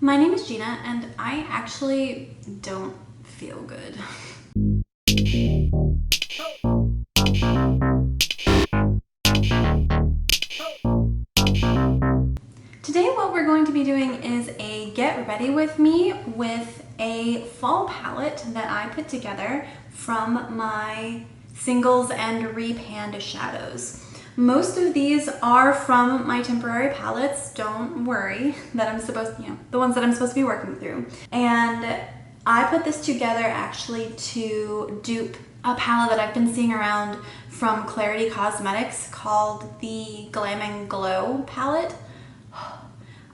My name is Gina, and I actually don't feel good. Today what we're going to be doing is a get ready with me with a fall palette that I put together from my singles and repanned shadows. Most of these are from my temporary palettes, don't worry, that I'm supposed, the ones that I'm supposed to be working through. And I put this together actually to dupe a palette that I've been seeing around from Clarity Cosmetics called the Glam and Glow palette.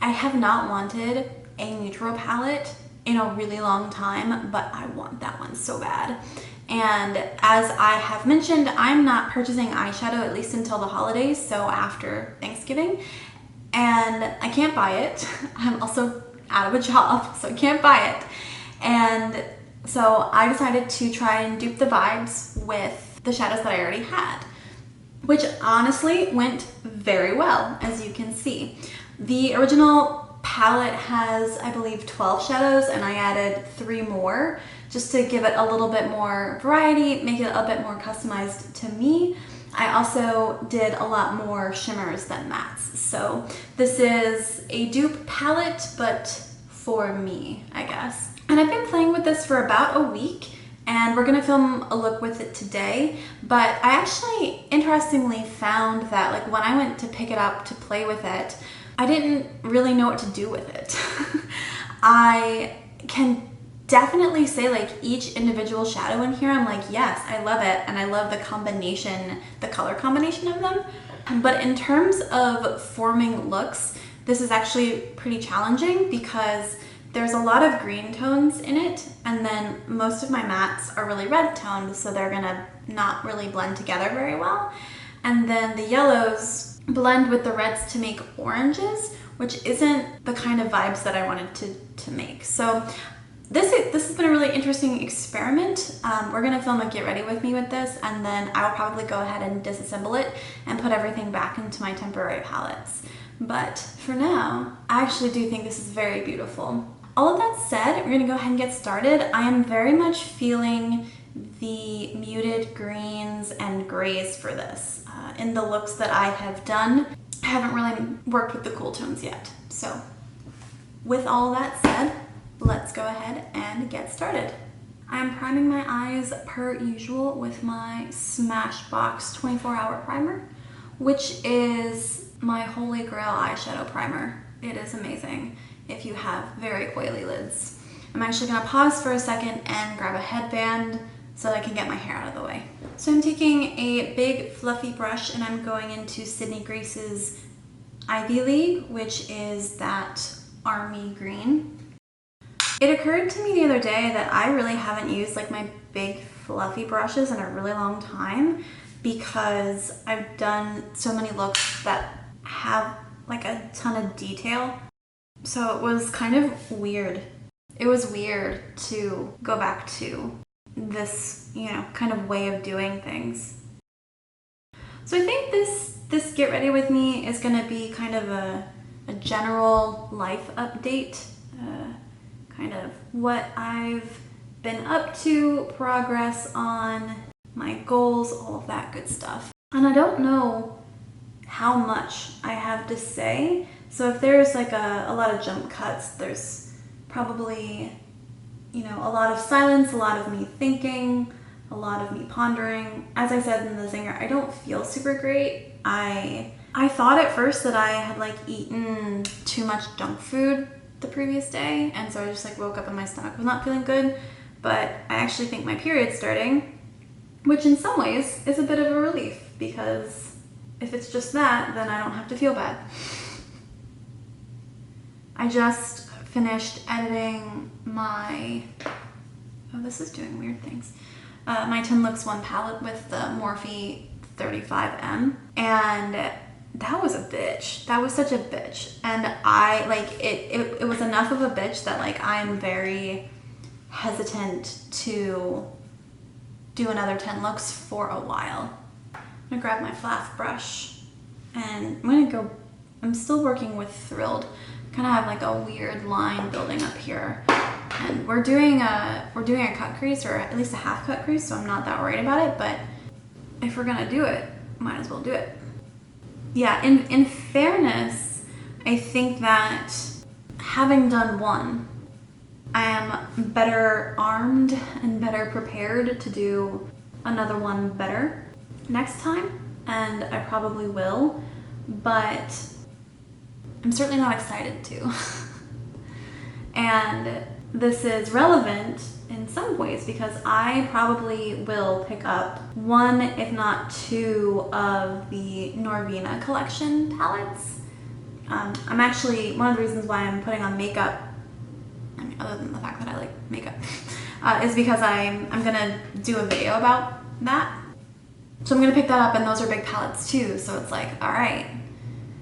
I have not wanted a neutral palette in a really long time, but I want that one so bad. And as I have mentioned, I'm not purchasing eyeshadow at least until the holidays, so after Thanksgiving, and I can't buy it. I'm also out of a job, so I can't buy it. And so I decided to try and dupe the vibes with the shadows that I already had, which honestly went very well, as you can see. The original palette has, I believe, 12 shadows, and I added 3 more just to give it a little bit more variety, make it a bit more customized to me. I also did a lot more shimmers than mattes. So this is a dupe palette, but for me, I guess. And I've been playing with this for about a week, and we're gonna film a look with it today. But I actually, interestingly, found that like when I went to pick it up to play with it, I didn't really know what to do with it. I can definitely say like each individual shadow in here, I'm like, yes, I love it. And I love the combination, the color combination of them. But in terms of forming looks, this is actually pretty challenging because there's a lot of green tones in it. And then most of my mattes are really red toned, so they're gonna not really blend together very well. And then the yellows blend with the reds to make oranges, which isn't the kind of vibes that I wanted to make. So this has been a really interesting experiment. We're gonna film a get ready with me with this, and then I'll probably go ahead and disassemble it and put everything back into my temporary palettes. But for now, I actually do think this is very beautiful. All of that said, we're gonna go ahead and get started. I am very much feeling the muted greens and grays for this. In the looks that I have done, I haven't really worked with the cool tones yet. So with all that said, let's go ahead and get started. I'm priming my eyes per usual with my Smashbox 24-hour primer, which is my holy grail eyeshadow primer. It is amazing if you have very coily lids. I'm actually gonna pause for a second and grab a headband so that I can get my hair out of the way. So I'm taking a big fluffy brush and I'm going into Sydney Grace's Ivy League, which is that army green. It occurred to me the other day that I really haven't used like my big fluffy brushes in a really long time because I've done so many looks that have like a ton of detail. So it was kind of weird. It was weird to go back to this, kind of way of doing things. So I think this get ready with me is gonna be kind of a general life update, kind of what I've been up to, progress on, my goals, all of that good stuff. And I don't know how much I have to say, so if there's like a lot of jump cuts, there's probably a lot of silence, a lot of me thinking, a lot of me pondering. As I said in the zinger, I don't feel super great. I thought at first that I had like eaten too much junk food the previous day, and so I just like woke up and my stomach was not feeling good, but I actually think my period's starting, which in some ways is a bit of a relief because if it's just that, then I don't have to feel bad. I just finished editing my, this is doing weird things, my 10 Looks 1 palette with the Morphe 35M, and that was a bitch. That was such a bitch. And I, like, it was enough of a bitch that, like, I'm very hesitant to do another 10 looks for a while. I'm gonna grab my fluff brush, and I'm still working with Thrilled. I'm kind of have like a weird line building up here. And we're doing a cut crease, or at least a half cut crease, so I'm not that worried about it, but if we're gonna do it, might as well do it. Yeah, in fairness, I think that having done one, I am better armed and better prepared to do another one better next time, and I probably will, but I'm certainly not excited to. And this is relevant in some ways because I probably will pick up one, if not two, of the Norvina collection palettes. I'm actually, one of the reasons why I'm putting on makeup, I mean, other than the fact that I like makeup, is because I'm gonna do a video about that. So I'm gonna pick that up, and those are big palettes too, so it's like, all right,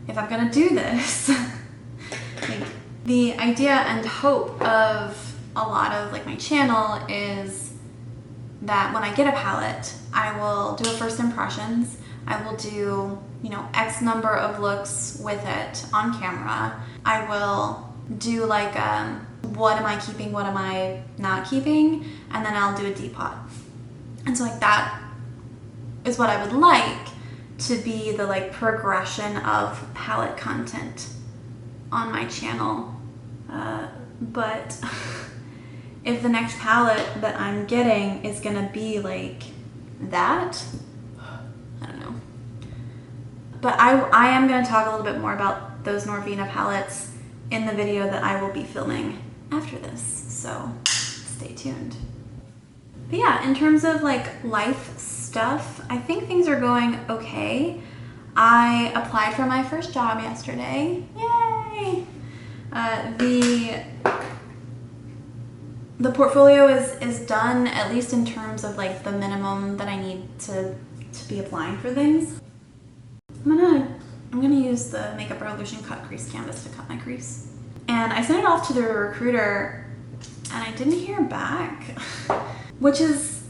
if I'm gonna do this, like, the idea and hope of a lot of like my channel is that when I get a palette, I will do a first impressions. I will do, you know, X number of looks with it on camera. I will do like what am I keeping, what am I not keeping, and then I'll do a depot. And so like that is what I would like to be the like progression of palette content on my channel. But if the next palette that I'm getting is gonna be like that, I don't know. But I am gonna talk a little bit more about those Norvina palettes in the video that I will be filming after this, so stay tuned. But yeah, in terms of like life stuff, I think things are going okay. I applied for my first job yesterday. Yay! The portfolio is done, at least in terms of like the minimum that I need to be applying for things. I'm gonna use the Makeup Revolution cut crease canvas to cut my crease. And I sent it off to the recruiter and I didn't hear back, which is,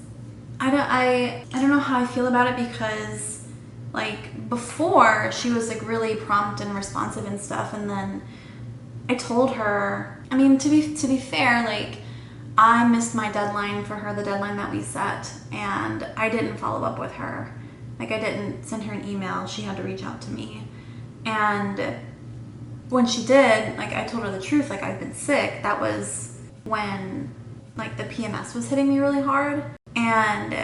I don't know how I feel about it, because like before she was like really prompt and responsive and stuff, and then I told her, I mean, to be fair, like I missed my deadline for her, the deadline that we set, and I didn't follow up with her. Like I didn't send her an email, she had to reach out to me. And when she did, like I told her the truth, like I've been sick. That was when like the PMS was hitting me really hard. And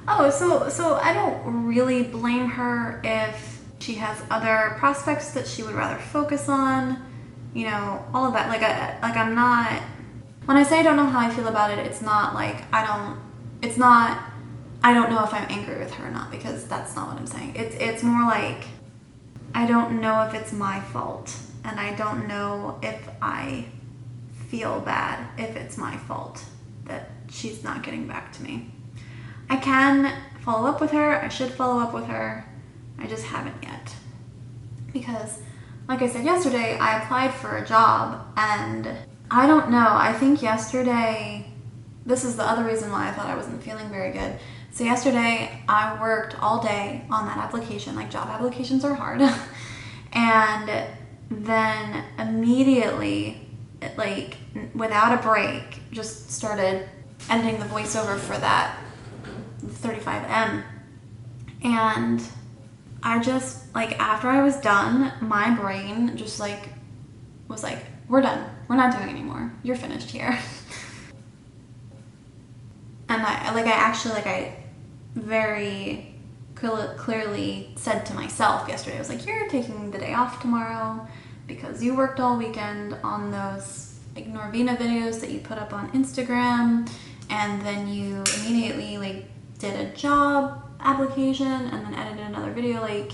so I don't really blame her if she has other prospects that she would rather focus on, you know, all of that. I'm not, when I say I don't know how I feel about it, it's not like I don't know if I'm angry with her or not, because that's not what I'm saying. It's more like I don't know if it's my fault, and I don't know if I feel bad if it's my fault that she's not getting back to me. I can follow up with her, I should follow up with her, I just haven't yet. Because, like I said yesterday, I applied for a job, and I don't know, I think yesterday, this is the other reason why I thought I wasn't feeling very good. So yesterday, I worked all day on that application, like job applications are hard, and then immediately, like without a break, just started editing the voiceover for that 35M. And I just, like, after I was done, my brain just like was like, we're done, we're not doing anymore, you're finished here. And I very clearly said to myself yesterday, I was like, you're taking the day off tomorrow because you worked all weekend on those like Norvina videos that you put up on Instagram, and then you immediately like did a job application and then edited another video. Like,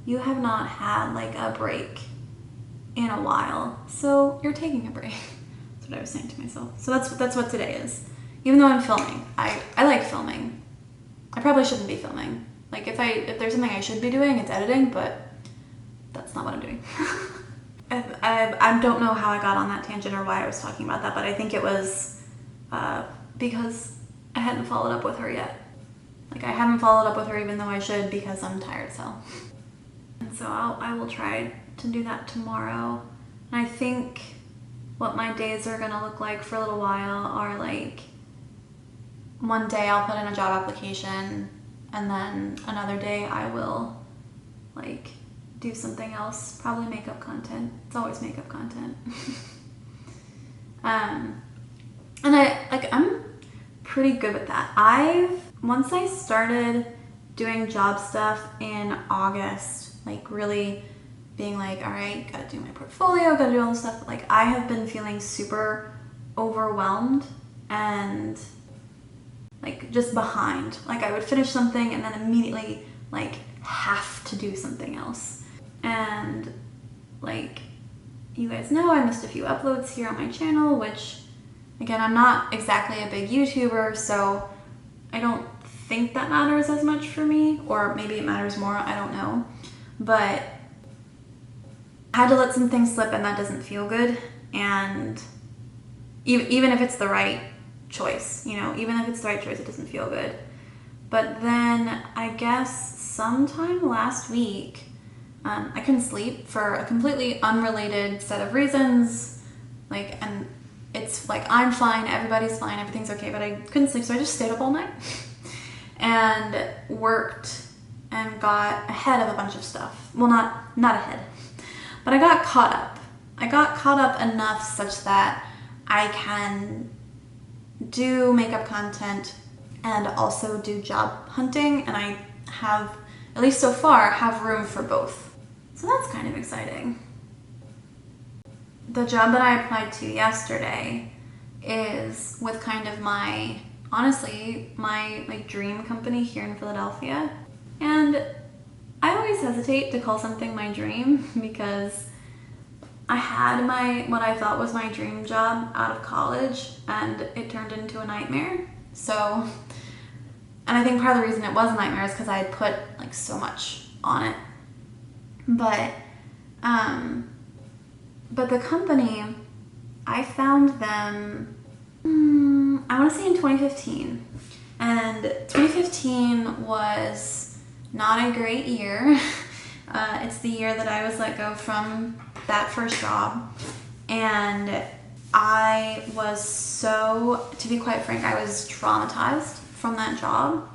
you have not had like a break in a while, so you're taking a break. That's what I was saying to myself. So that's what today is. Even though I'm filming, I like filming. I probably shouldn't be filming. Like if there's something I should be doing, it's editing, but that's not what I'm doing. I don't know how I got on that tangent or why I was talking about that, but I think it was because I hadn't followed up with her yet. Like I haven't followed up with her even though I should, because I'm tired as hell. And so I will try to do that tomorrow. And I think what my days are gonna look like for a little while are like, one day I'll put in a job application, and then another day I will like do something else, probably makeup content. It's always makeup content. And I'm pretty good with that. Once I started doing job stuff in August, like really being like, all right, gotta do my portfolio, gotta do all this stuff. Like I have been feeling super overwhelmed and like just behind. Like I would finish something and then immediately like have to do something else. And like you guys know, I missed a few uploads here on my channel, which again, I'm not exactly a big YouTuber, so I don't think that matters as much for me, or maybe it matters more, I don't know. But I had to let some things slip, and that doesn't feel good. And even if it's the right choice, you know, even if it's the right choice, it doesn't feel good. But then I guess sometime last week, I couldn't sleep for a completely unrelated set of reasons. Like, and it's like, I'm fine, everybody's fine, everything's okay, but I couldn't sleep, so I just stayed up all night and worked and got ahead of a bunch of stuff. Well, not ahead, but I got caught up. I got caught up enough such that I can do makeup content and also do job hunting, and I have, at least so far, have room for both. So that's kind of exciting. The job that I applied to yesterday is with kind of my, honestly, my dream company here in Philadelphia. And I always hesitate to call something my dream because I had what I thought was my dream job out of college, and it turned into a nightmare. So, and I think part of the reason it was a nightmare is because I had put like so much on it. But the company, I found them, I want to say in 2015. And 2015 was not a great year. It's the year that I was let go from that first job. And I was so, to be quite frank, I was traumatized from that job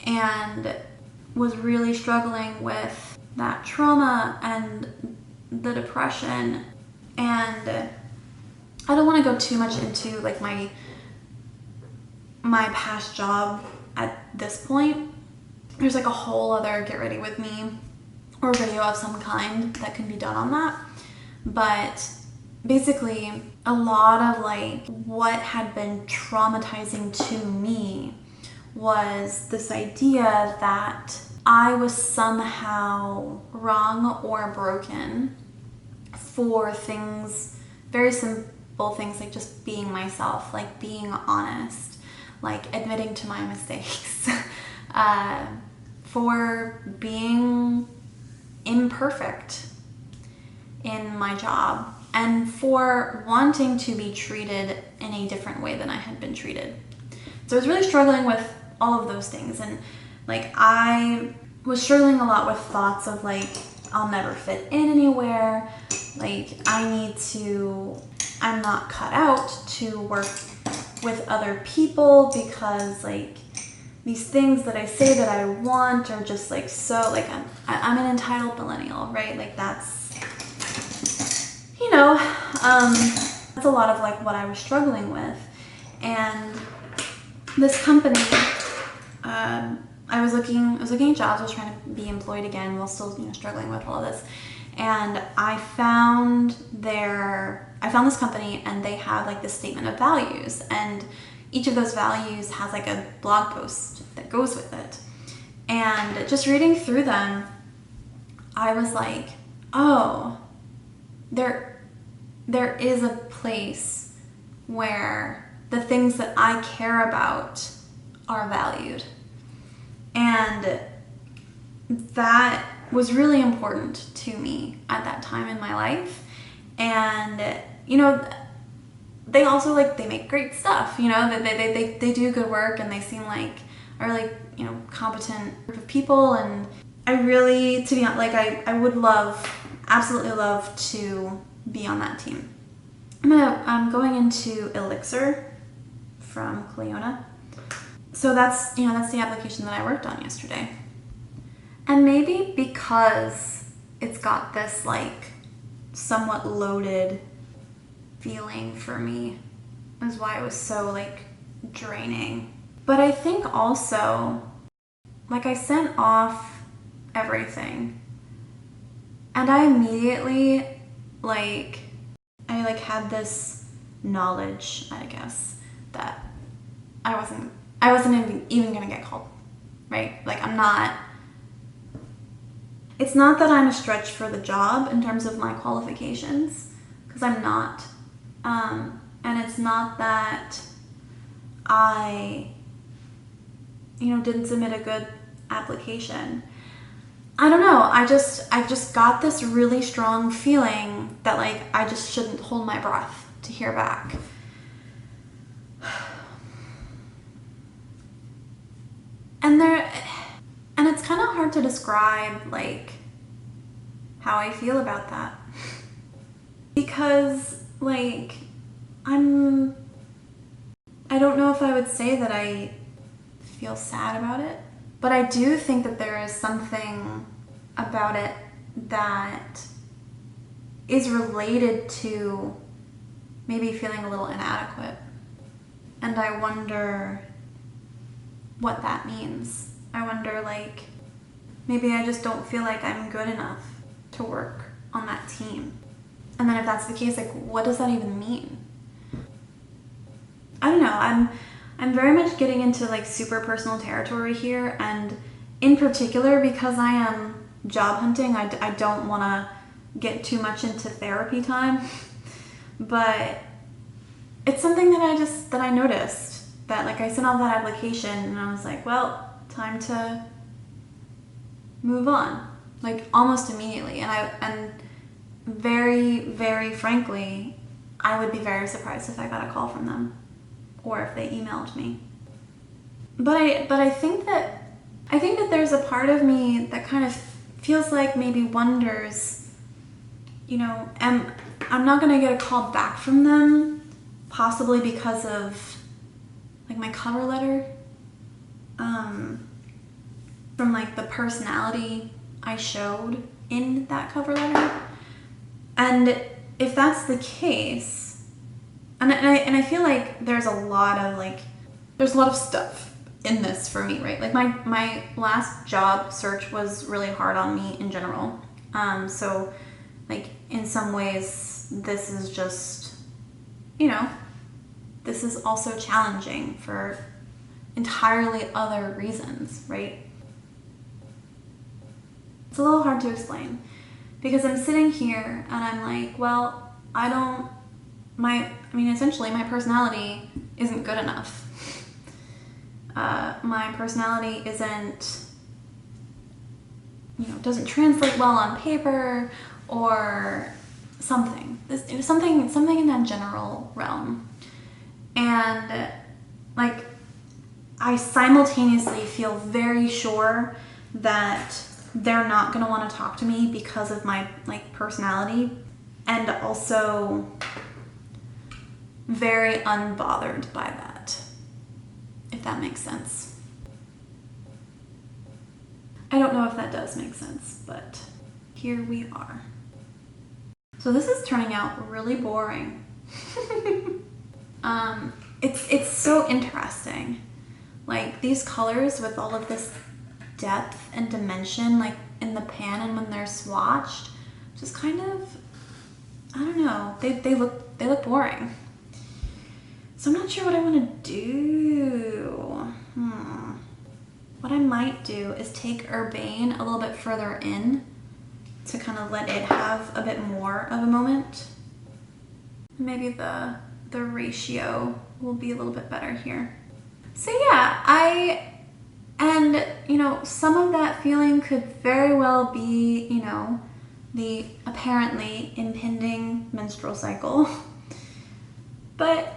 and was really struggling with that trauma and the depression. And I don't want to go too much into like my past job at this point. There's like a whole other get ready with me or video of some kind that can be done on that. But basically a lot of like what had been traumatizing to me was this idea that I was somehow wrong or broken for things, very simple things like just being myself, like being honest, like admitting to my mistakes, for being imperfect in my job, and for wanting to be treated in a different way than I had been treated. So I was really struggling with all of those things, and like I was struggling a lot with thoughts of like, I'll never fit in anywhere, like I'm not cut out to work with other people because like these things that I say that I want are just like, so like I'm an entitled millennial, right? Like that's, you know, that's a lot of like what I was struggling with. And this company, I was looking at jobs, I was trying to be employed again while still, you know, struggling with all of this. And I found this company, and they have like this statement of values, and each of those values has like a blog post that goes with it. And just reading through them, I was like, oh, there is a place where the things that I care about are valued. And that was really important to me at that time in my life. And, you know, they also like, they make great stuff, you know, they do good work, and they seem like a really, you know, competent group of people. And I really, to be honest, like I would absolutely love to be on that team. I'm going into Elixir from Cleona. So that's the application that I worked on yesterday. And maybe because it's got this like somewhat loaded feeling for me is why it was so like draining. But I think also, like, I sent off everything and I immediately I had this knowledge, I guess, that I wasn't even gonna get called, right? Like, it's not that I'm a stretch for the job in terms of my qualifications, because I'm not. And it's not that I, didn't submit a good application. I don't know. I've just got this really strong feeling that like I just shouldn't hold my breath to hear back. And it's kind of hard to describe like how I feel about that. Because like I don't know if I would say that I feel sad about it, but I do think that there is something about it that is related to maybe feeling a little inadequate. And I wonder what that means. I wonder, like, maybe I just don't feel like I'm good enough to work on that team. And then if that's the case, like, what does that even mean? I don't know. I'm very much getting into like super personal territory here, and in particular because I am job hunting, I don't want to get too much into therapy time, but it's something that I noticed, that like I sent off that application and I was like, well, time to move on, like almost immediately. And very, very frankly, I would be very surprised if I got a call from them or if they emailed me. But I think that there's a part of me that kind of feels like maybe wonders, I'm not gonna get a call back from them, possibly because of like my cover letter, from like the personality I showed in that cover letter. And if that's the case, and I feel like there's a lot of stuff in this for me, right? Like my last job search was really hard on me in general. So like in some ways this is just, this is also challenging for entirely other reasons, right? It's a little hard to explain because I'm sitting here and I'm like, well, essentially my personality isn't good enough. My personality doesn't translate well on paper or something. It was something in that general realm. And like, I simultaneously feel very sure that they're not gonna want to talk to me because of my like personality, and also very unbothered by that, if that makes sense. I don't know if that does make sense, but here we are. So this is turning out really boring. It's so interesting. Like these colors with all of this depth and dimension, like in the pan and when they're swatched, just kind of, I don't know, they look boring. So I'm not sure what I want to do. What I might do is take Urbane a little bit further in to kind of let it have a bit more of a moment. Maybe the ratio will be a little bit better here. So yeah, some of that feeling could very well be, the apparently impending menstrual cycle. But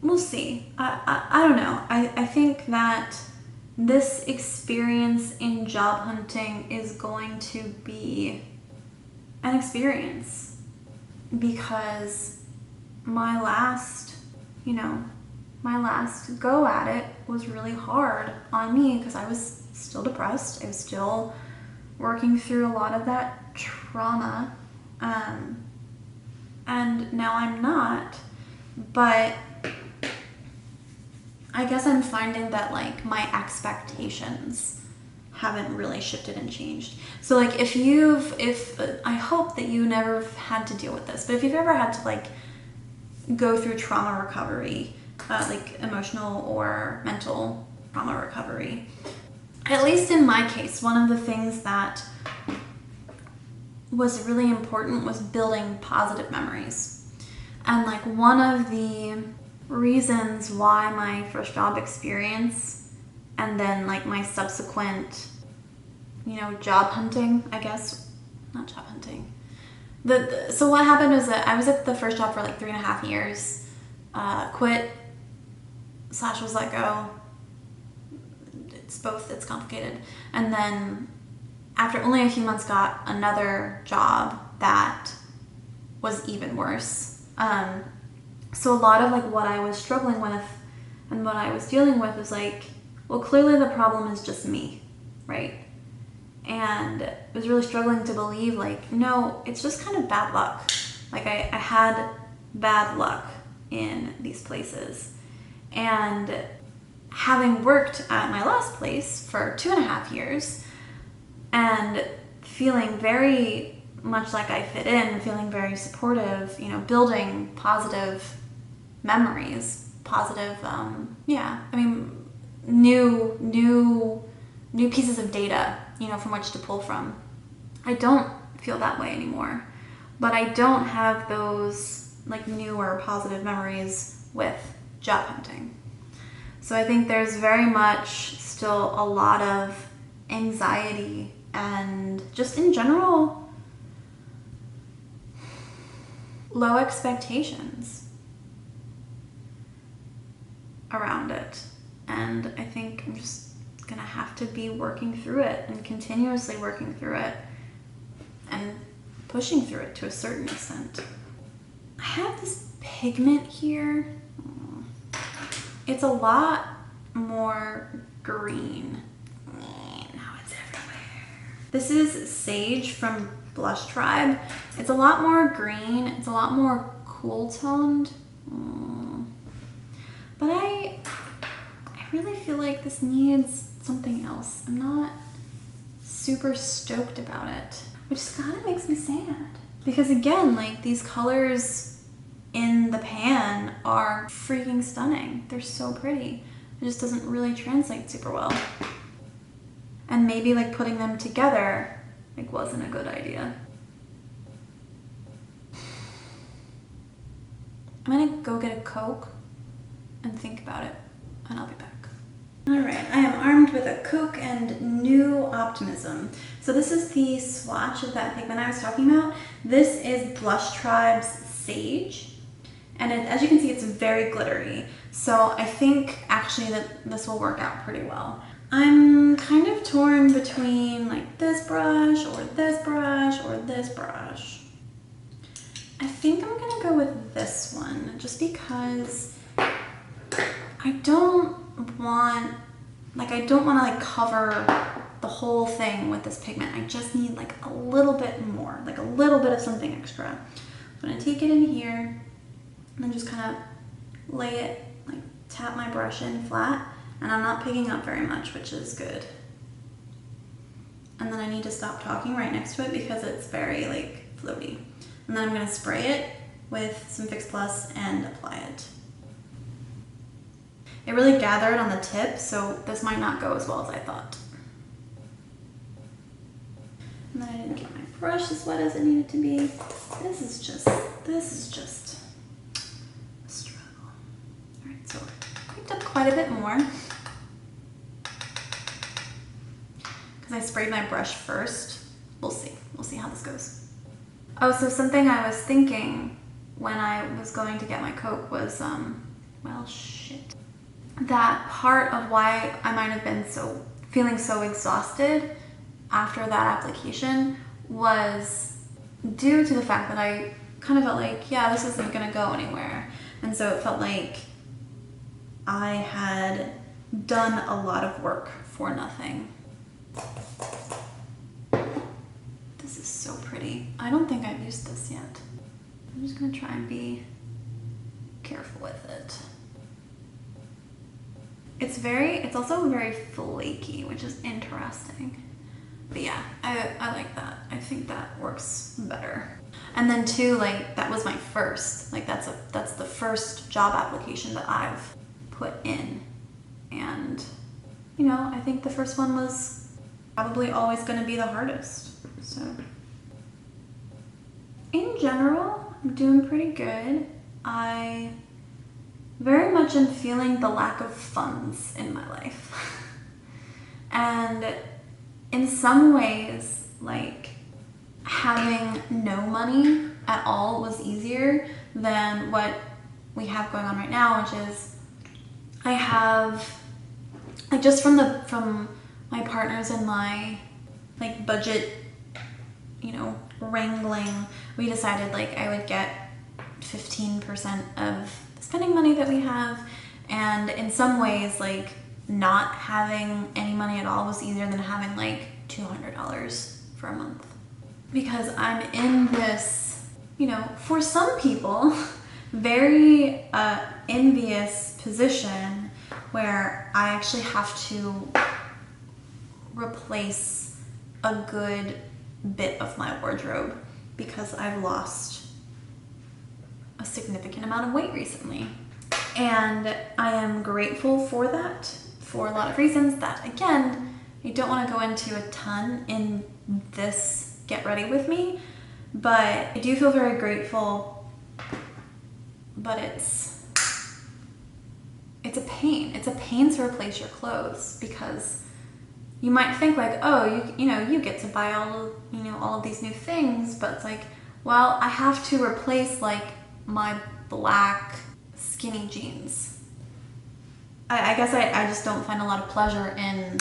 we'll see. I don't know. I think that this experience in job hunting is going to be an experience, because my last go at it was really hard on me because I was still depressed. I was still working through a lot of that trauma. And now I'm not, but I guess I'm finding that like my expectations haven't really shifted and changed. So like I hope that you never had to deal with this, but if you've ever had to like go through trauma recovery, like emotional or mental trauma recovery, at least in my case, one of the things that was really important was building positive memories. And like one of the reasons why my first job experience and then like my subsequent, job hunting, I guess, not job hunting. So what happened was that I was at the first job for like 3.5 years, quit / was let go. It's both, it's complicated. And then after only a few months got another job that was even worse. So a lot of like what I was struggling with and what I was dealing with was like, well, clearly the problem is just me, right? And I was really struggling to believe like, no, it's just kind of bad luck. Like I had bad luck in these places. And having worked at my last place for 2.5 years and feeling very much like I fit in, feeling very supportive, building positive memories, positive, new pieces of data, from which to pull from. I don't feel that way anymore, but I don't have those like newer positive memories with job hunting. So I think there's very much still a lot of anxiety and just in general low expectations around it. And I think I'm just gonna have to be working through it and continuously working through it and pushing through it to a certain extent. I have this pigment here. It's a lot more green. Now it's everywhere. This is Sage from Blush Tribe. It's a lot more green. It's a lot more cool toned. But I really feel like this needs something else. I'm not super stoked about it, which kind of makes me sad. Because again, like these colors in the pan are freaking stunning. They're so pretty. It just doesn't really translate super well. And maybe like putting them together like wasn't a good idea. I'm gonna go get a Coke and think about it, and I'll be back. All right, I am armed with a Coke and new optimism. So this is the swatch of that pigment I was talking about. This is Blush Tribe's Sage. And as you can see, it's very glittery. So I think actually that this will work out pretty well. I'm kind of torn between like this brush or this brush or this brush. I think I'm gonna go with this one just because I don't want to cover the whole thing with this pigment. I just need like a little bit more, like a little bit of something extra. I'm gonna take it in here and then just kind of lay it, like tap my brush in flat, and I'm not picking up very much, which is good. And then I need to stop talking right next to it because it's very like floaty. And then I'm gonna spray it with some Fix Plus and apply it. It really gathered on the tip, so this might not go as well as I thought. And then I didn't get my brush as wet as it needed to be. This is just a struggle. All right, so I picked up quite a bit more because I sprayed my brush first. We'll see how this goes. Oh, so something I was thinking when I was going to get my Coke was, well, shit. that part of why I might have been feeling so exhausted after that application was due to the fact that I kind of felt like, yeah, this isn't gonna go anywhere. And so it felt like I had done a lot of work for nothing. This is so pretty. I don't think I've used this yet. I'm just gonna try and be careful with it. It's also very flaky, which is interesting. But yeah, I like that. I think that works better. And then too, like, that was my first, like, that's the first job application that I've put in. And, you know, I think the first one was probably always going to be the hardest. So, in general, I'm doing pretty good. I very much am feeling the lack of funds in my life. And in some ways, like, having no money at all was easier than what we have going on right now, which is I have, like, just from my partners and my, like, budget, you know, wrangling, we decided, like, I would get 15% of the spending money that we have, and in some ways, like, not having any money at all was easier than having, like, $200 for a month. Because I'm in this, you know, for some people, very envious position where I actually have to replace a good bit of my wardrobe because I've lost a significant amount of weight recently. And I am grateful for that for a lot of reasons that, again, I don't want to go into a ton in this Get Ready With Me, but I do feel very grateful, but it's a pain. It's a pain to replace your clothes because you might think like, oh, you know, you get to buy all of these new things, but it's like, well, I have to replace like my black skinny jeans. I guess I just don't find a lot of pleasure in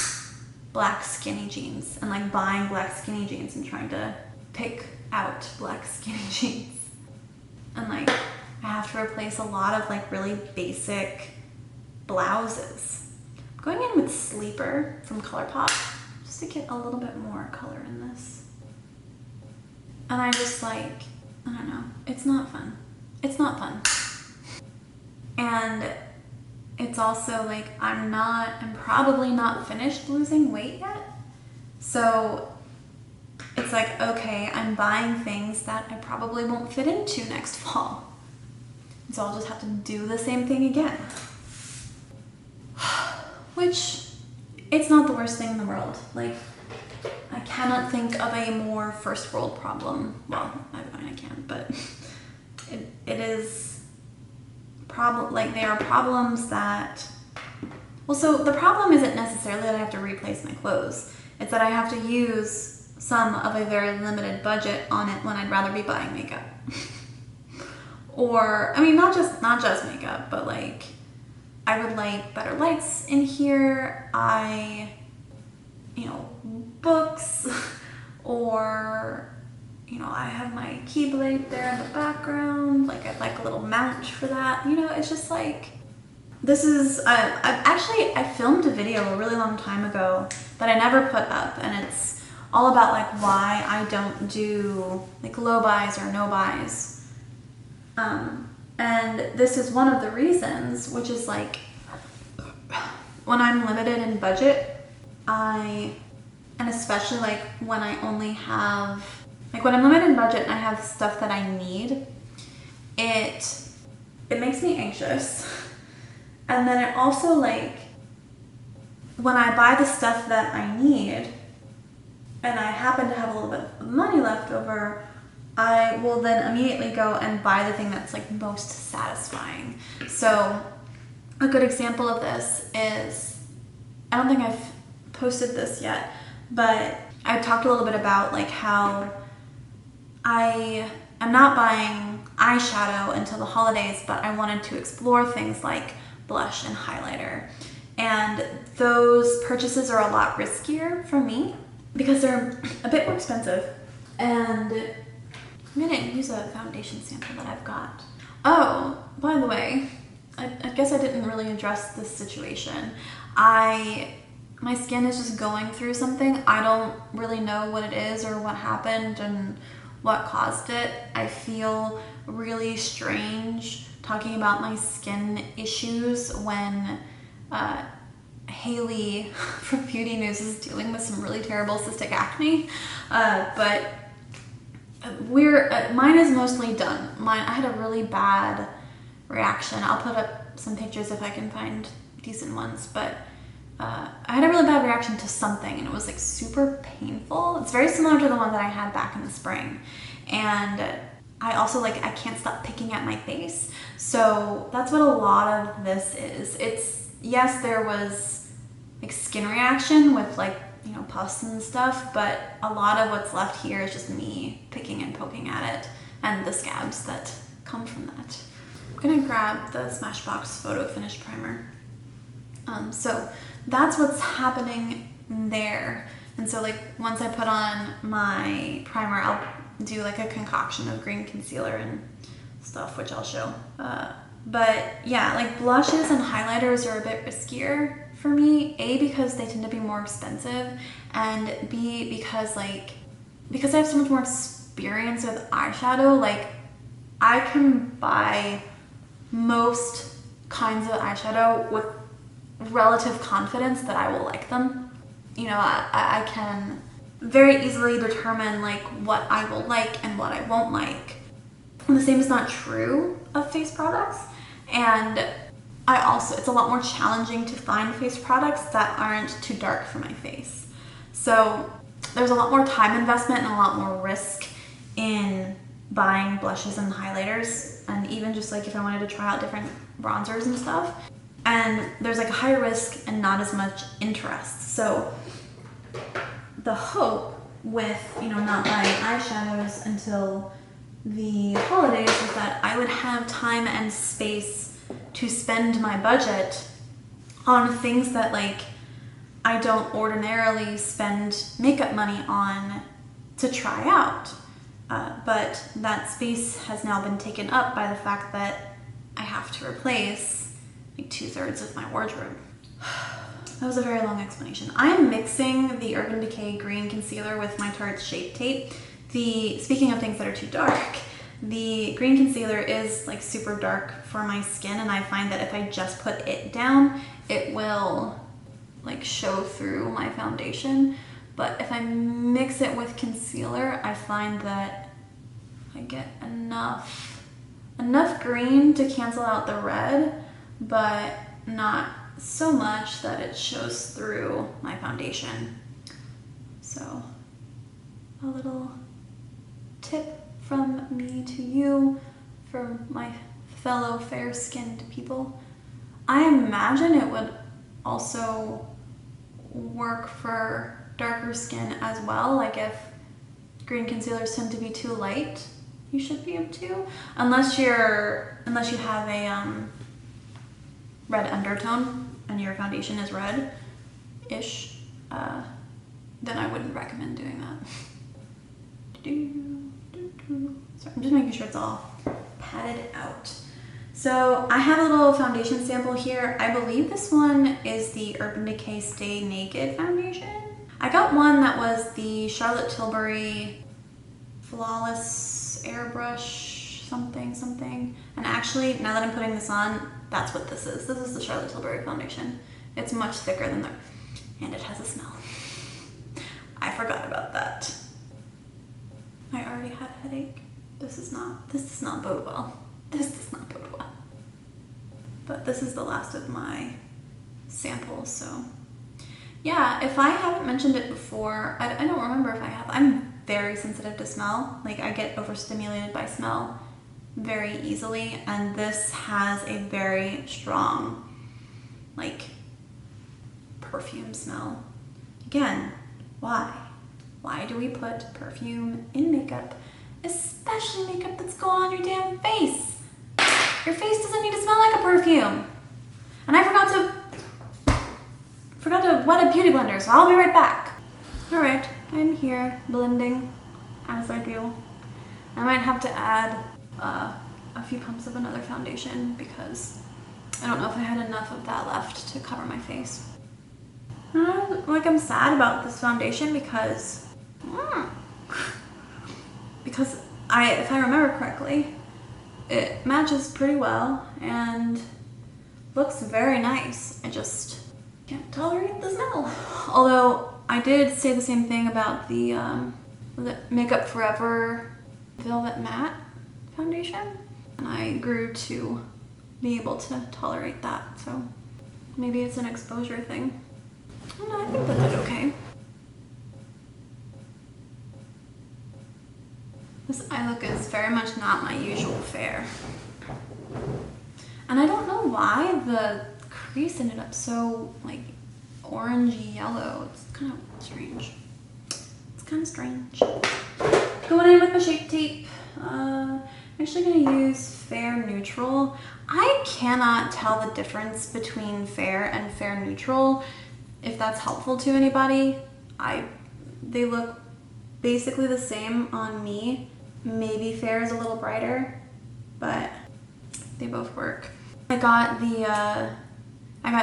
black skinny jeans and like buying black skinny jeans and trying to pick out black skinny jeans. And like I have to replace a lot of like really basic blouses. I'm going in with Sleeper from ColourPop just to get a little bit more color in this. And I just like, I don't know, it's not fun. It's not fun. And it's also like I'm probably not finished losing weight yet. So it's like, okay, I'm buying things that I probably won't fit into next fall. So I'll just have to do the same thing again. Which, it's not the worst thing in the world. Like, I cannot think of a more first world problem. Well, I can, but it is like there are problems that, well, so the problem isn't necessarily that I have to replace my clothes. It's that I have to use some of a very limited budget on it when I'd rather be buying makeup. Or, I mean, not just makeup, but like, I would like better lights in here. Books, or, I have my Keyblade there in the background. Like, I'd like a little mount for that. It's just like, this is, I filmed a video a really long time ago that I never put up, and it's all about like why I don't do like low buys or no buys. And this is one of the reasons, which is like, when I'm limited in budget, and especially like when I only have, like when I'm limited in budget and I have stuff that I need, it makes me anxious. And then it also, like, when I buy the stuff that I need and I happen to have a little bit of money left over, I will then immediately go and buy the thing that's like most satisfying. So a good example of this is, I don't think I've posted this yet, but I've talked a little bit about like how I am not buying eyeshadow until the holidays, but I wanted to explore things like blush and highlighter. And those purchases are a lot riskier for me because they're a bit more expensive. And I'm gonna use a foundation sample that I've got. Oh, by the way, I guess I didn't really address this situation. My skin is just going through something. I don't really know what it is or what happened and what caused it. I feel really strange talking about my skin issues when Haley from Beauty News is dealing with some really terrible cystic acne. But mine is mostly done. I had a really bad reaction. I'll put up some pictures if I can find decent ones, but I had a really bad reaction to something and it was like super painful. It's very similar to the one that I had back in the spring. And I also I can't stop picking at my face. So that's what a lot of this is. Yes, there was like skin reaction with pus and stuff, but a lot of what's left here is just me picking and poking at it and the scabs that come from that. I'm gonna grab the Smashbox Photo Finish Primer. So that's what's happening there. And so once I put on my primer, I'll do a concoction of green concealer and stuff, which I'll show. But yeah, blushes and highlighters are a bit riskier for me. A, because they tend to be more expensive, and B, because I have so much more experience with eyeshadow. I can buy most kinds of eyeshadow with relative confidence that I will like them. I can very easily determine what I will like and what I won't like. And the same is not true of face products. And it's a lot more challenging to find face products that aren't too dark for my face. So there's a lot more time investment and a lot more risk in buying blushes and highlighters, and even just if I wanted to try out different bronzers and stuff. And there's a higher risk and not as much interest. So the hope with not buying eyeshadows until the holidays was that I would have time and space to spend my budget on things that I don't ordinarily spend makeup money on to try out. But that space has now been taken up by the fact that I have to replace 2/3 of my wardrobe. That was a very long explanation. I am mixing the Urban Decay Green Concealer with my Tarte Shape Tape. Speaking of things that are too dark, the green concealer is super dark for my skin, and I find that if I just put it down, it will show through my foundation. But if I mix it with concealer, I find that I get enough green to cancel out the red, but not so much that it shows through my foundation. So a little tip from me to you for my fellow fair-skinned people. I imagine it would also work for darker skin as well. If green concealers tend to be too light, you should be able to, unless you have a red undertone and your foundation is red-ish, then I wouldn't recommend doing that. So I'm just making sure it's all patted out. So I have a little foundation sample here. I believe this one is the Urban Decay Stay Naked foundation. I got one that was the Charlotte Tilbury Flawless Airbrush something. And actually, now that I'm putting this on, that's what this is. This is the Charlotte Tilbury foundation. It's much thicker than and it has a smell. I forgot about that. I already had a headache. This does not bode well. This does not bode well. But this is the last of my samples, so. Yeah, if I haven't mentioned it before, I don't remember if I have. I'm very sensitive to smell. I get overstimulated by smell very easily, and this has a very strong, perfume smell. Again, why? Why do we put perfume in makeup? Especially makeup that's going on your damn face. Your face doesn't need to smell like a perfume. And I forgot to wet a beauty blender, so I'll be right back. All right, I'm here blending as I do. I might have to add a few pumps of another foundation because I don't know if I had enough of that left to cover my face. I'm sad about this foundation because if I remember correctly, it matches pretty well and looks very nice. I just can't tolerate the smell. Although I did say the same thing about the was it Makeup Forever Velvet Matte foundation, and I grew to be able to tolerate that. So maybe it's an exposure thing. I think that did okay. This eye look is very much not my usual fare. And I don't know why the crease ended up so like orangey yellow. It's kind of strange. It's kind of strange. Going in with my Shape Tape. I'm actually gonna use Fair Neutral. I cannot tell the difference between fair and fair neutral. If that's helpful to anybody, they look basically the same on me. Maybe fair is a little brighter, but they both work. I got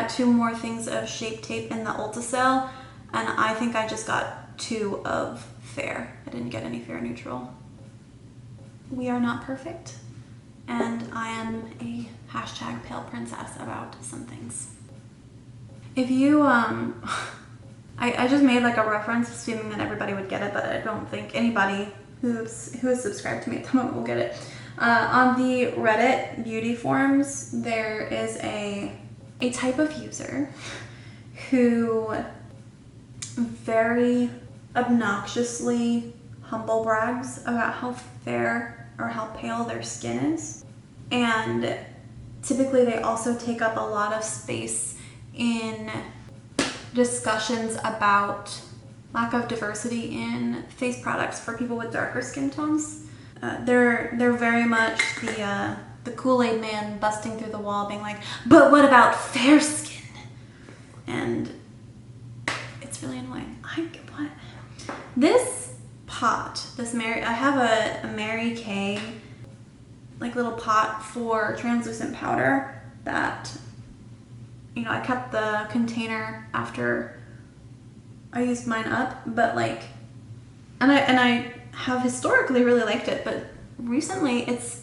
2 more things of Shape Tape in the Ulta sale, and I think I just got 2 of fair. I didn't get any fair neutral. We are not perfect, and I am a hashtag pale princess about some things. If you, I just made like a reference assuming that everybody would get it, but I don't think anybody who is subscribed to me at the moment will get it. On the Reddit beauty forums, there is a type of user who very obnoxiously humble brags about how fair or how pale their skin is. And typically they also take up a lot of space in discussions about lack of diversity in face products for people with darker skin tones. They're very much the Kool-Aid man busting through the wall being like, but what about fair skin? And it's really annoying. What? This pot, I have a Mary Kay like little pot for translucent powder that, you know, I kept the container after I used mine up, but like, and I have historically really liked it, but recently it's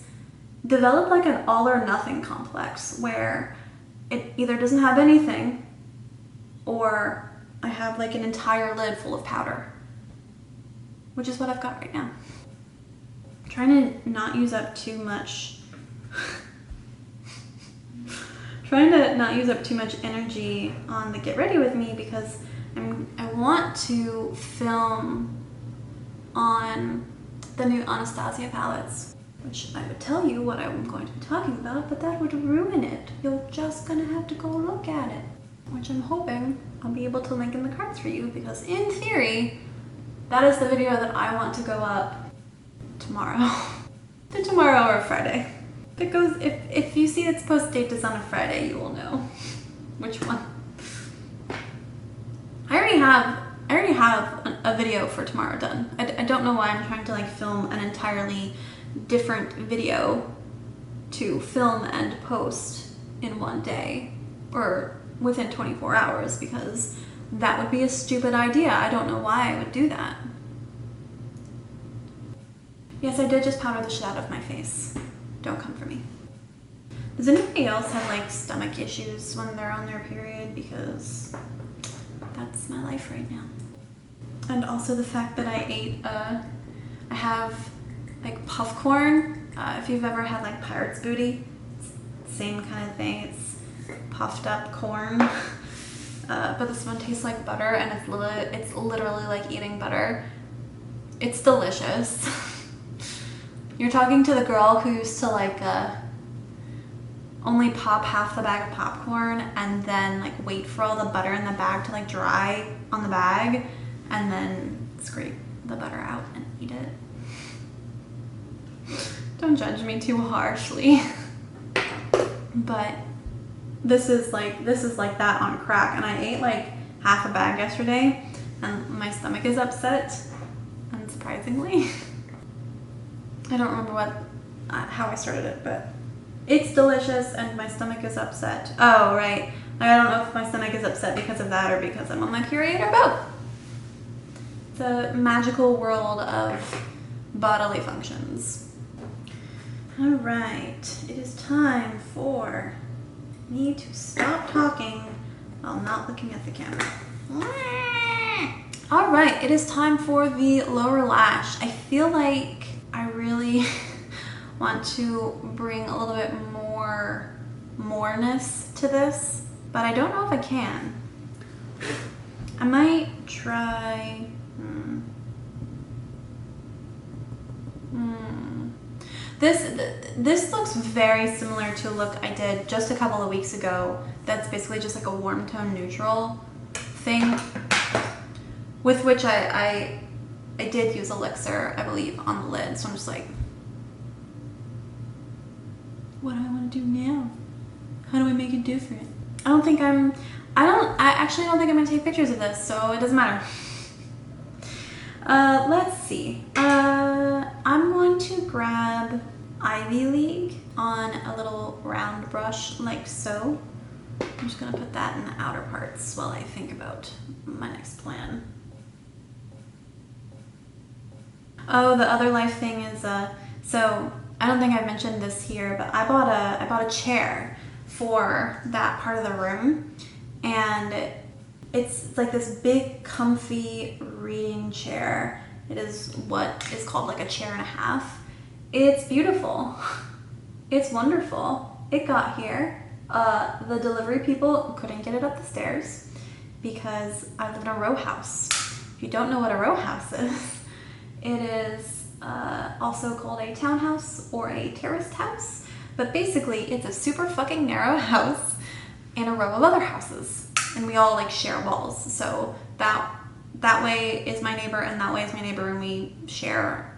developed like an all or nothing complex where it either doesn't have anything or I have like an entire lid full of powder, which is what I've got right now. I'm trying to not use up too much energy on the get ready with me because I want to film on the new Anastasia palettes, which I would tell you what I'm going to be talking about, but that would ruin it. You're just gonna have to go look at it, which I'm hoping I'll be able to link in the cards for you because in theory, that is the video that I want to go up tomorrow. To tomorrow or Friday. If you see its post date is on a Friday, you will know which one. I already have a video for tomorrow done. I don't know why I'm trying to like film an entirely different video to film and post in one day or within 24 hours because that would be a stupid idea. I don't know why I would do that. Yes, I did just powder the shit out of my face. Don't come for me. Does anybody else have like stomach issues when they're on their period? Because that's my life right now. And also the fact that I have like puff corn. If you've ever had like pirate's booty, it's the same kind of thing. It's puffed up corn. But this one tastes like butter and it's literally like eating butter. It's delicious. You're talking to the girl who used to like only pop half the bag of popcorn and then like wait for all the butter in the bag to like dry on the bag and then scrape the butter out and eat it. Don't judge me too harshly. But this is like that on crack, and I ate like half a bag yesterday, and my stomach is upset, unsurprisingly. I don't remember how I started it, but it's delicious, and my stomach is upset. Oh, right. I don't know if my stomach is upset because of that or because I'm on my period or both. The magical world of bodily functions. All right, it is time for me to stop talking while not looking at the camera. All right, it is time for the lower lash. I feel like I really want to bring a little bit moreness to this, but I don't know if I can. I might try. This looks very similar to a look I did just a couple of weeks ago. That's basically just like a warm tone neutral thing, with which I did use elixir, I believe, on the lid. So I'm just like, what do I want to do now? How do I make it different? I actually don't think I'm gonna take pictures of this, so it doesn't matter. Let's see. I'm going to grab Ivy League on a little round brush like so. I'm just gonna put that in the outer parts while I think about my next plan. Oh, the other life thing is, so I don't think I mentioned this here, but I bought a chair for that part of the room, and it's like this big comfy reading chair. It is what is called like a chair and a half. It's beautiful. It's wonderful. It got here. The delivery people couldn't get it up the stairs because I live in a row house. If you don't know what a row house is, it is also called a townhouse or a terraced house. But basically, it's a super fucking narrow house in a row of other houses. And we all like share walls. So that way is my neighbor and that way is my neighbor, and we share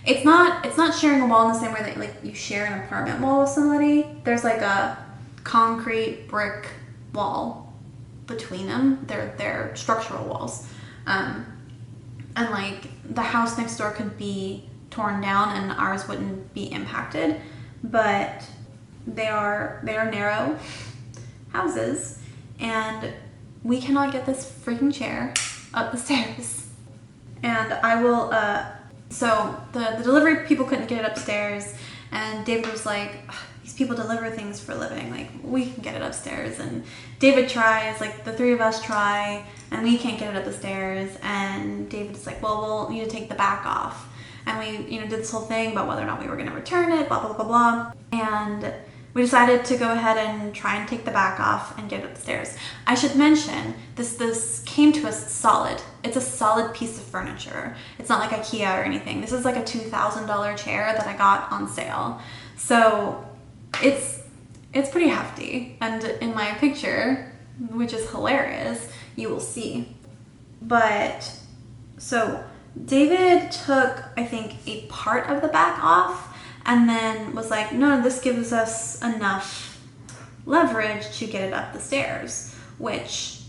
it's not sharing a wall in the same way that like you share an apartment wall with somebody. There's like a concrete brick wall between them. They're structural walls. And like the house next door could be torn down and ours wouldn't be impacted, but they are narrow houses, and we cannot get this freaking chair up the stairs. And I will, so the delivery people couldn't get it upstairs, and David was like, these people deliver things for a living, like we can get it upstairs. And David tries, like the three of us try, and we can't get it up the stairs. And David's like, well, we'll need to take the back off. And we, did this whole thing about whether or not we were going to return it, blah, blah, blah, blah. And we decided to go ahead and try and take the back off and get it upstairs. I should mention, this came to us solid. It's a solid piece of furniture. It's not like IKEA or anything. This is like a $2,000 chair that I got on sale. So it's pretty hefty. And in my picture, which is hilarious, you will see. But, so David took, I think, a part of the back off and then was like, no, this gives us enough leverage to get it up the stairs, which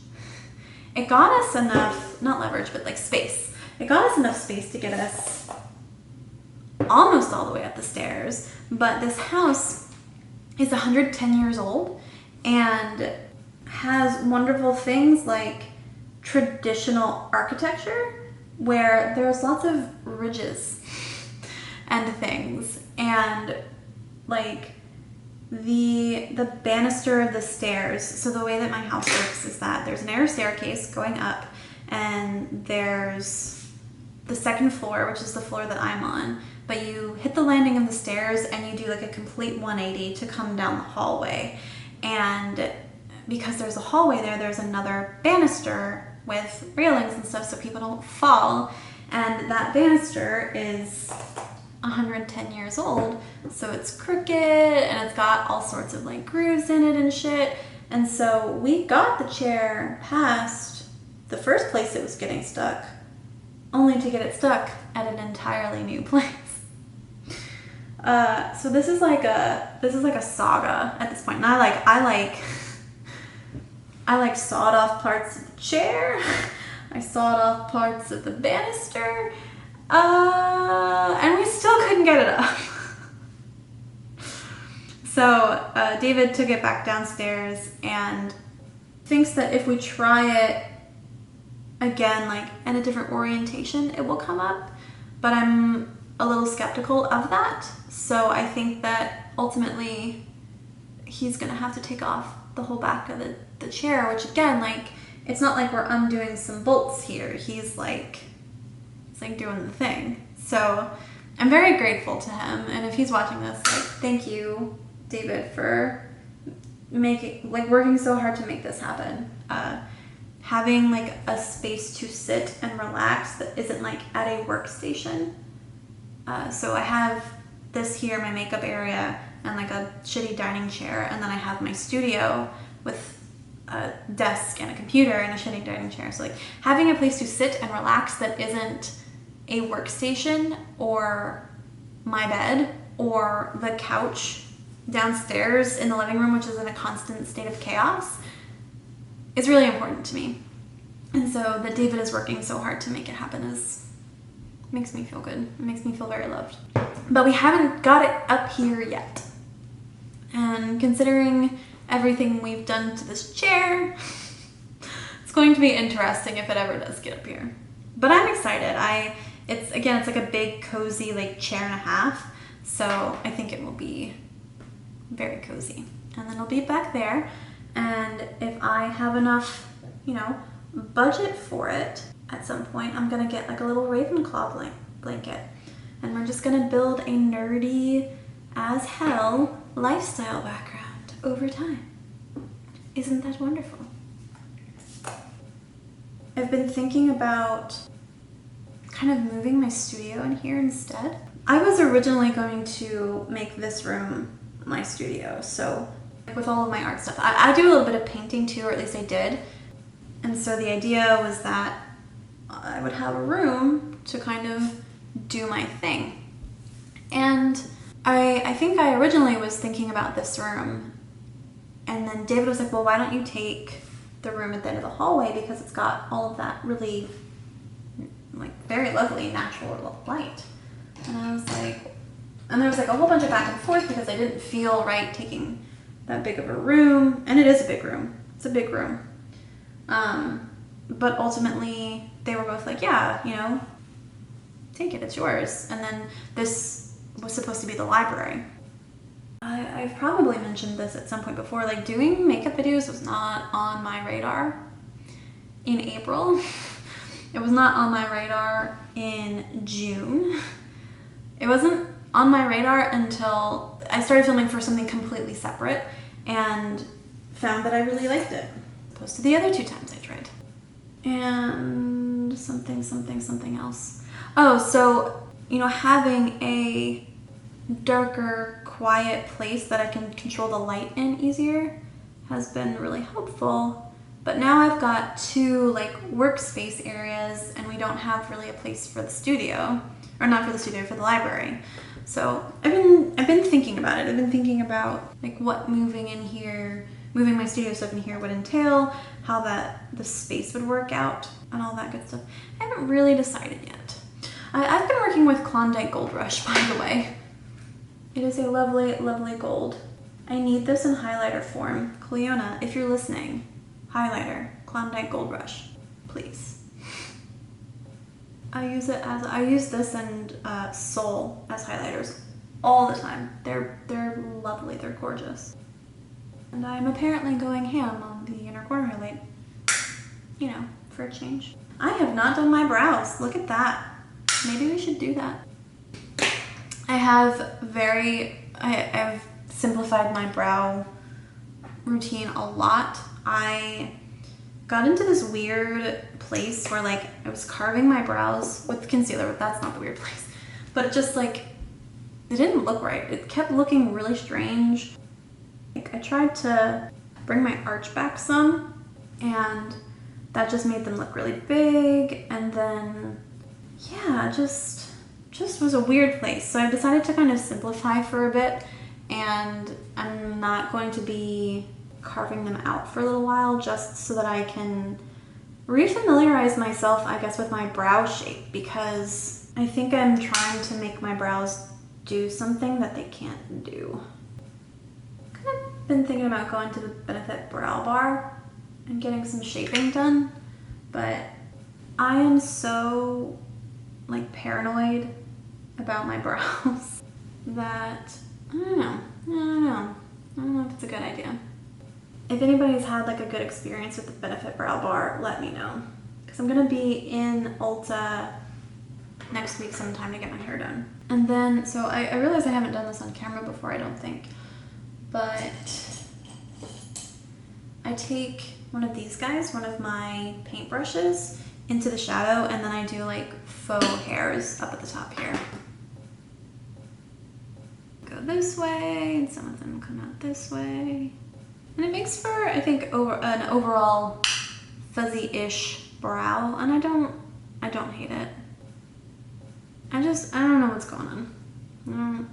it got us enough, not leverage, but like space. It got us enough space to get us almost all the way up the stairs. But this house is 110 years old and has wonderful things like traditional architecture where there's lots of ridges and things, and like the banister of the stairs. So the way that my house works is that there's a narrow staircase going up, and there's the second floor, which is the floor that I'm on, but you hit the landing of the stairs and you do like a complete 180 to come down the hallway. And because there's a hallway there's another banister with railings and stuff so people don't fall, and that banister is 110 years old, so it's crooked and it's got all sorts of like grooves in it and shit. And so we got the chair past the first place it was getting stuck, only to get it stuck at an entirely new place. So this is like a saga at this point. And I sawed off parts of the chair. I sawed off parts of the banister. And we still couldn't get it up. So David took it back downstairs and thinks that if we try it again, like in a different orientation, it will come up. But I'm a little skeptical of that. So I think that ultimately he's gonna have to take off the whole back of the chair, which again, like, it's not like we're undoing some bolts here. He's like doing the thing. So I'm very grateful to him. And if he's watching this, like, thank you, David, for working so hard to make this happen. Having like a space to sit and relax that isn't like at a workstation. So I have this here, my makeup area, and like a shitty dining chair, and then I have my studio with a desk and a computer and a shitty dining chair. So like having a place to sit and relax that isn't a workstation or my bed or the couch downstairs in the living room, which is in a constant state of chaos, is really important to me. And so that David is working so hard to make it happen makes me feel good. It makes me feel very loved. But we haven't got it up here yet. And considering everything we've done to this chair, it's going to be interesting if it ever does get up here. But I'm excited. It's like a big, cozy, like, chair and a half. So I think it will be very cozy. And then it'll be back there. And if I have enough, budget for it, at some point, I'm gonna get like a little Ravenclaw blanket. And we're just gonna build a nerdy as hell lifestyle background over time. Isn't that wonderful? I've been thinking about kind of moving my studio in here instead. I was originally going to make this room my studio, so with all of my art stuff. I do a little bit of painting too, or at least I did. And so the idea was that I would have a room to kind of do my thing. And I think I originally was thinking about this room, and then David was like, well, why don't you take the room at the end of the hallway, because it's got all of that really, like, very lovely natural light. And I was like, and there was like a whole bunch of back and forth because I didn't feel right taking that big of a room, and it is a big room. It's a big room. But ultimately they were both like, yeah, take it, it's yours. And then this was supposed to be the library. I've probably mentioned this at some point before, like, doing makeup videos was not on my radar in April. It was not on my radar in June. It wasn't on my radar until I started filming for something completely separate and found that I really liked it, opposed to the other 2 times I tried. And something else. Oh, so, having a darker, quiet place that I can control the light in easier has been really helpful. But now I've got 2 like workspace areas, and we don't have really a place for the studio, or not for the studio, for the library. So I've been thinking about it. I've been thinking about like what moving my studio stuff in here would entail, how the space would work out, and all that good stuff. I haven't really decided yet. I've been working with Klondike Gold Rush, by the way. It is a lovely, lovely gold. I need this in highlighter form. Cleona, if you're listening, highlighter, Klondike Gold Rush, please. I use this and Soul as highlighters all the time. They're lovely, they're gorgeous. And I'm apparently going ham on the inner corner highlight, for a change. I have not done my brows, look at that. Maybe we should do that. I've simplified my brow routine a lot. I got into this weird place where like I was carving my brows with concealer, but that's not the weird place. But it just like, it didn't look right. It kept looking really strange. Like I tried to bring my arch back some, and that just made them look really big. And then, yeah, just just was a weird place. So I decided to kind of simplify for a bit, and I'm not going to be carving them out for a little while just so that I can refamiliarize myself, I guess, with my brow shape, because I think I'm trying to make my brows do something that they can't do. I've kind of been thinking about going to the Benefit Brow Bar and getting some shaping done, but I am so like paranoid about my brows that I don't know if it's a good idea. If anybody's had like a good experience with the Benefit Brow Bar, let me know, because I'm gonna be in Ulta next week sometime to get my hair done. And then, so I realize I haven't done this on camera before, I don't think, but I take one of these guys, one of my paintbrushes, into the shadow, and then I do like faux hairs up at the top here. Go this way, and some of them come out this way. And it makes for, I think, an overall fuzzy-ish brow, and I don't hate it. I don't know what's going on.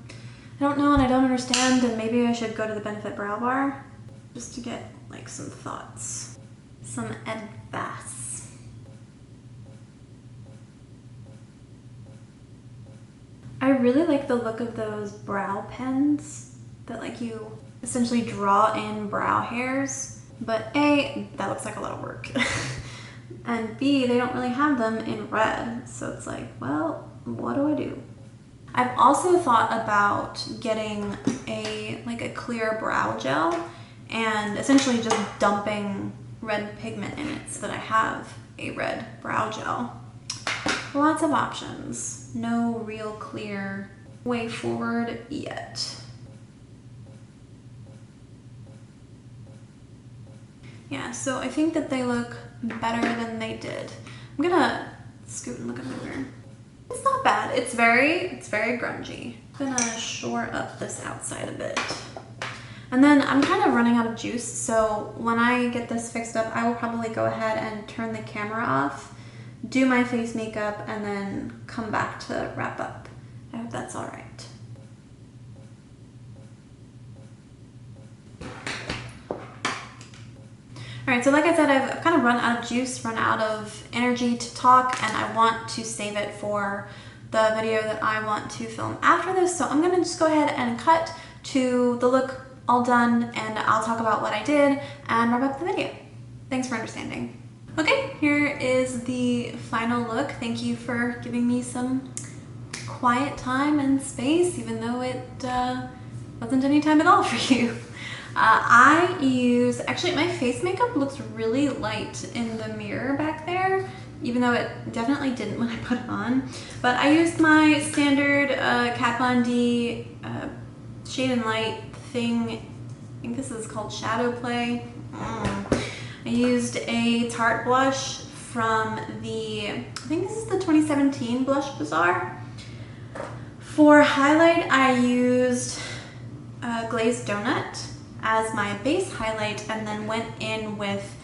I don't know, and I don't understand, and maybe I should go to the Benefit Brow Bar just to get like some thoughts, some advice. I really like the look of those brow pens that like you essentially draw in brow hairs, but A, that looks like a lot of work. And B, they don't really have them in red, so it's like, well, what do I do? I've also thought about getting a clear brow gel and essentially just dumping red pigment in it so that I have a red brow gel. Lots of options. No real clear way forward yet. Yeah, so I think that they look better than they did. I'm gonna scoot and look at my mirror. It's not bad. It's very grungy. I'm gonna shore up this outside a bit. And then I'm kind of running out of juice, so when I get this fixed up, I will probably go ahead and turn the camera off, do my face makeup, and then come back to wrap up. I hope that's all right. All right, so like I said, I've kind of run out of juice, run out of energy to talk, and I want to save it for the video that I want to film after this. So I'm gonna just go ahead and cut to the look all done, and I'll talk about what I did and wrap up the video. Thanks for understanding. Okay, here is the final look. Thank you for giving me some quiet time and space, even though it wasn't any time at all for you. Actually my face makeup looks really light in the mirror back there, even though it definitely didn't when I put it on. But I used my standard Kat Von D Shade and Light thing. I think this is called Shadow Play. I used a Tarte blush from I think this is the 2017 Blush Bazaar. For highlight, I used Glazed Donut as my base highlight, and then went in with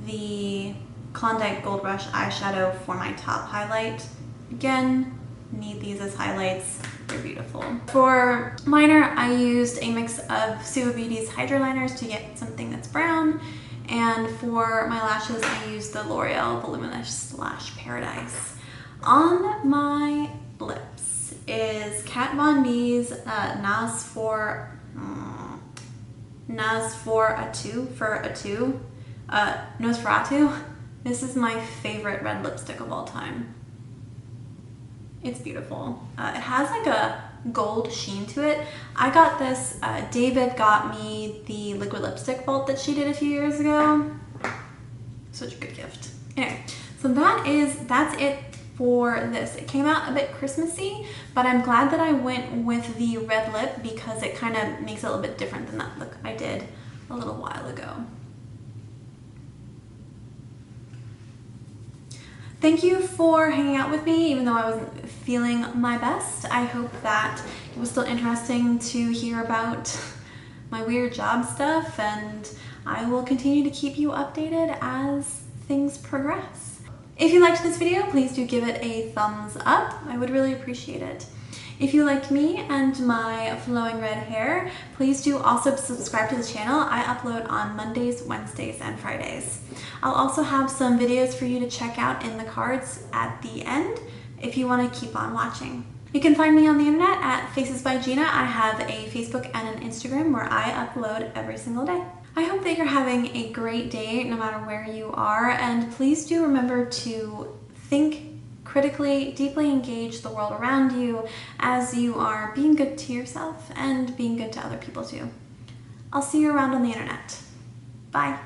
the Klondike Gold Rush eyeshadow for my top highlight. Again, need these as highlights. They're beautiful. For liner, I used a mix of Suva Beauty's Hydro Liners to get something that's brown. And for my lashes, I used the L'Oreal Voluminous Lash Paradise. On my lips is Kat Von D's Nosferatu. This is my favorite red lipstick of all time. It's beautiful. It has like a gold sheen to it. I got this, David got me the liquid lipstick vault that she did a few years ago. Such a good gift. Anyway, so that's it for this. It came out a bit Christmassy, but I'm glad that I went with the red lip because it kind of makes it a little bit different than that look I did a little while ago. Thank you for hanging out with me, even though I wasn't feeling my best. I hope that it was still interesting to hear about my weird job stuff, and I will continue to keep you updated as things progress. If you liked this video, please do give it a thumbs up. I would really appreciate it. If you like me and my flowing red hair, please do also subscribe to the channel. I upload on Mondays, Wednesdays, and Fridays. I'll also have some videos for you to check out in the cards at the end if you want to keep on watching. You can find me on the internet at Faces by Gina. I have a Facebook and an Instagram where I upload every single day. I hope that you're having a great day no matter where you are, and please do remember to think critically, deeply engage the world around you as you are being good to yourself and being good to other people too. I'll see you around on the internet. Bye.